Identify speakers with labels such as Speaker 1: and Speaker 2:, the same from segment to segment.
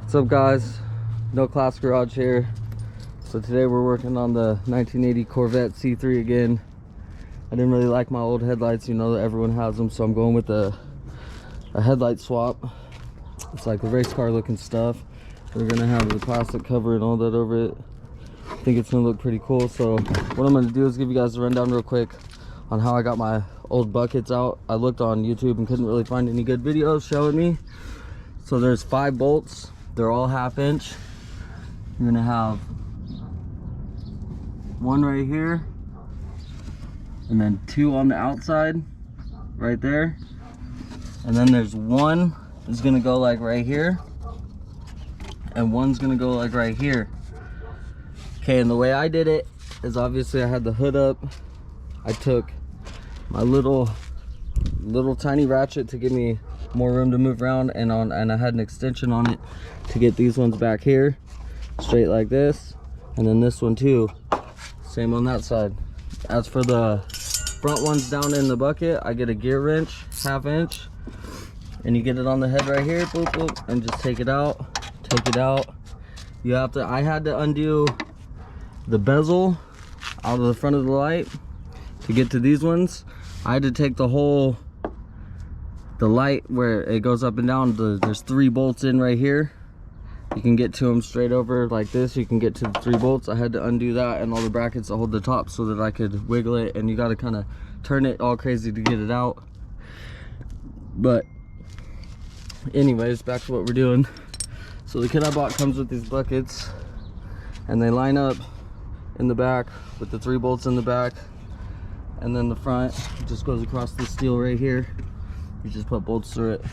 Speaker 1: What's up, guys? No Class Garage here. So today we're working on the 1980 Corvette C3 again. I didn't really like my old headlights, you know that everyone has them, so I'm going with a headlight swap. It's like a race car looking stuff. We're gonna have the plastic cover and all that over it. I think it's gonna look pretty cool. So what I'm gonna do is give you guys a rundown real quick on how I got my old buckets out. I looked on YouTube and couldn't really find any good videos showing me. So there's 5 bolts. They're all 1/2 inch. You're gonna have one right here, and then 2 on the outside right there, and then there's one is gonna go like right here, and one's gonna go like right here. Okay, and the way I did it is, obviously I had the hood up. I took my little tiny ratchet to give me more room to move around, and I had an extension on it to get these ones back here straight like this, and then this one too, same on that side. As for the front ones down in the bucket, I get a gear wrench, 1/2 inch, and you get it on the head right here, boop boop, and just take it out. You have to, I had to undo the bezel out of the front of the light to get to these ones. I had to take the light where it goes up and down. There's 3 bolts in right here. You can get to them straight over like this. You can get to the 3 bolts. I had to undo that and all the brackets to hold the top so that I could wiggle it, and you got to kind of turn it all crazy to get it out. But anyways, back to what we're doing. So the kit I bought comes with these buckets, and they line up in the back with the 3 bolts in the back, and then the front just goes across the steel right here. You just put bolts through it.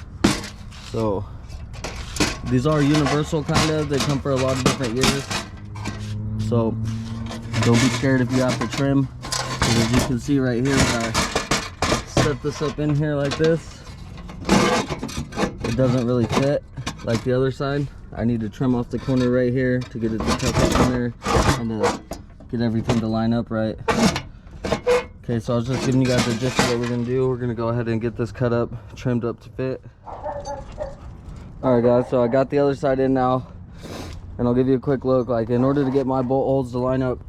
Speaker 1: So these are universal, kind of. They come for a lot of different years, so don't be scared if you have to trim. Because as you can see right here, when I set this up in here like this, it doesn't really fit like the other side. I need to trim off the corner right here to get it to tuck up in there and to get everything to line up right. Okay, so I was just giving you guys the gist of what we're gonna do. We're gonna go ahead and get this cut up, trimmed up to fit. All right, guys, so I got the other side in now, and I'll give you a quick look. Like, in order to get my bolt holes to line up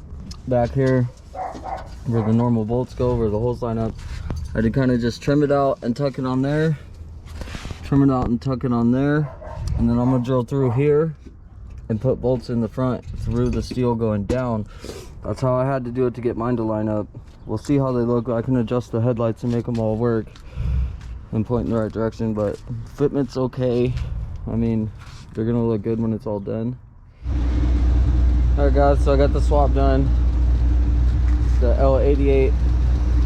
Speaker 1: back here where the normal bolts go, where the holes line up, I had to kind of just trim it out and tuck it on there, trim it out and tuck it on there, and then I'm gonna drill through here and put bolts in the front through the steel going down. That's how I had to do it to get mine to line up. We'll see how they look. I can adjust the headlights and make them all work and point in the right direction, but fitment's okay. I mean, they're gonna look good when it's all done. All right, guys, so I got the swap done. The L88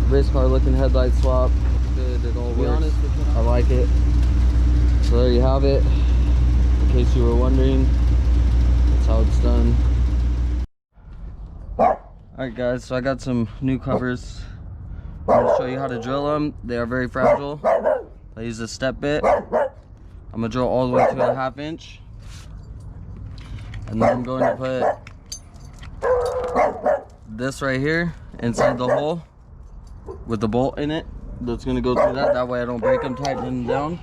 Speaker 1: race car looking headlight swap. Good, it all works. I like it. So there you have it. In case you were wondering, that's how it's done. Alright, guys, so I got some new covers. I'm going to show you how to drill them. They are very fragile. I use a step bit. I'm going to drill all the way to a 1/2 inch. And then I'm going to put this right here inside the hole with the bolt in it. That's going to go through that. That way I don't break them, tighten them down.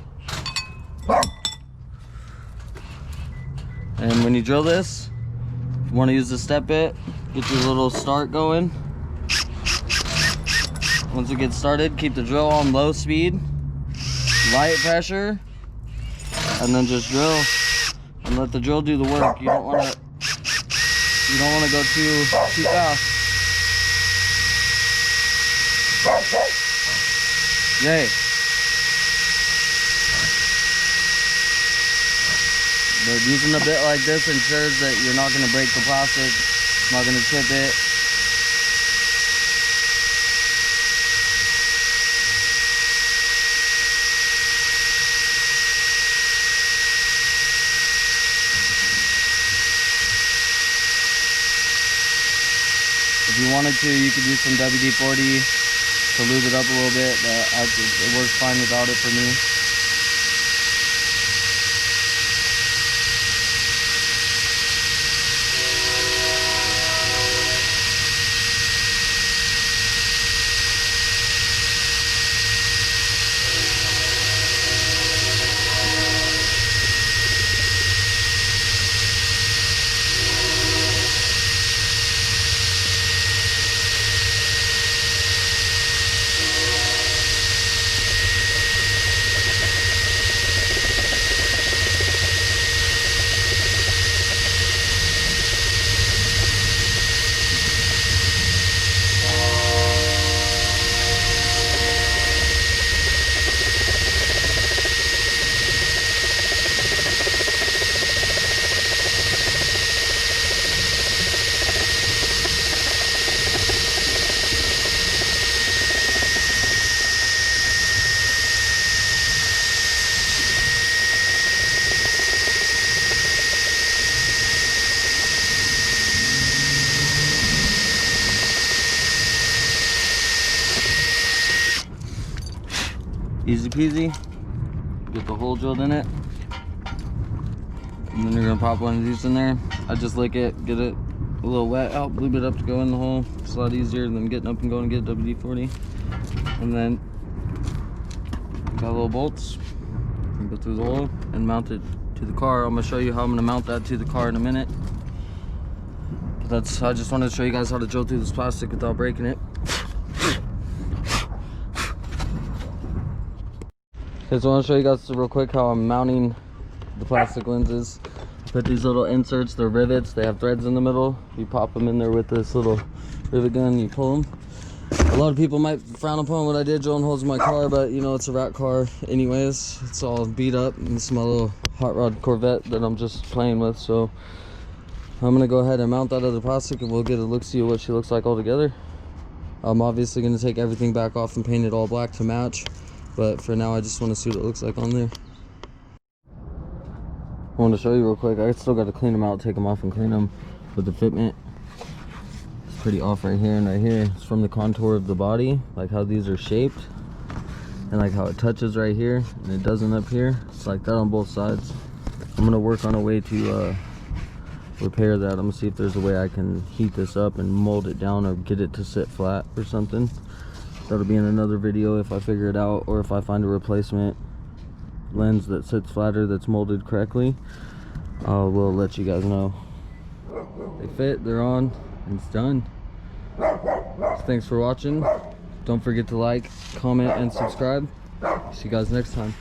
Speaker 1: And when you drill this, if you want to use the step bit, get your little start going. Once it gets started, keep the drill on low speed, light pressure, and then just drill and let the drill do the work. You don't want to go too fast. Yay. But using a bit like this ensures that you're not going to break the plastic, not going to chip it. If you wanted to, you could use some WD-40 to lube it up a little bit, but it works fine without it for me. Easy peasy. Get the hole drilled in it. And then you're gonna pop one of these in there. I just lick it, get it a little wet, help lube it up to go in the hole. It's a lot easier than getting up and going to get WD-40. And then got little bolts. You go through the hole and mount it to the car. I'm gonna show you how I'm gonna mount that to the car in a minute. But I just wanted to show you guys how to drill through this plastic without breaking it. Okay, so I want to show you guys real quick how I'm mounting the plastic lenses. Put these little inserts, they're rivets, they have threads in the middle. You pop them in there with this little rivet gun, you pull them. A lot of people might frown upon what I did drilling holes in my car, but you know, it's a rat car anyways. It's all beat up, and this is my little hot rod Corvette that I'm just playing with. So I'm gonna go ahead and mount that other plastic and we'll get a look-see of what she looks like all together. I'm obviously gonna take everything back off and paint it all black to match, but for now I just want to see what it looks like on there. I want to show you real quick. I still got to clean them out, take them off and clean them with the fitment. It's pretty off right here and right here. It's from the contour of the body, like how these are shaped and like how it touches right here and it doesn't up here. It's like that on both sides. I'm gonna work on a way to repair that. I'm gonna see if there's a way I can heat this up and mold it down or get it to sit flat or something. That'll be in another video if I figure it out, or if I find a replacement lens that sits flatter that's molded correctly. We'll let you guys know. They fit, they're on, and it's done. So thanks for watching. Don't forget to like, comment, and subscribe. See you guys next time.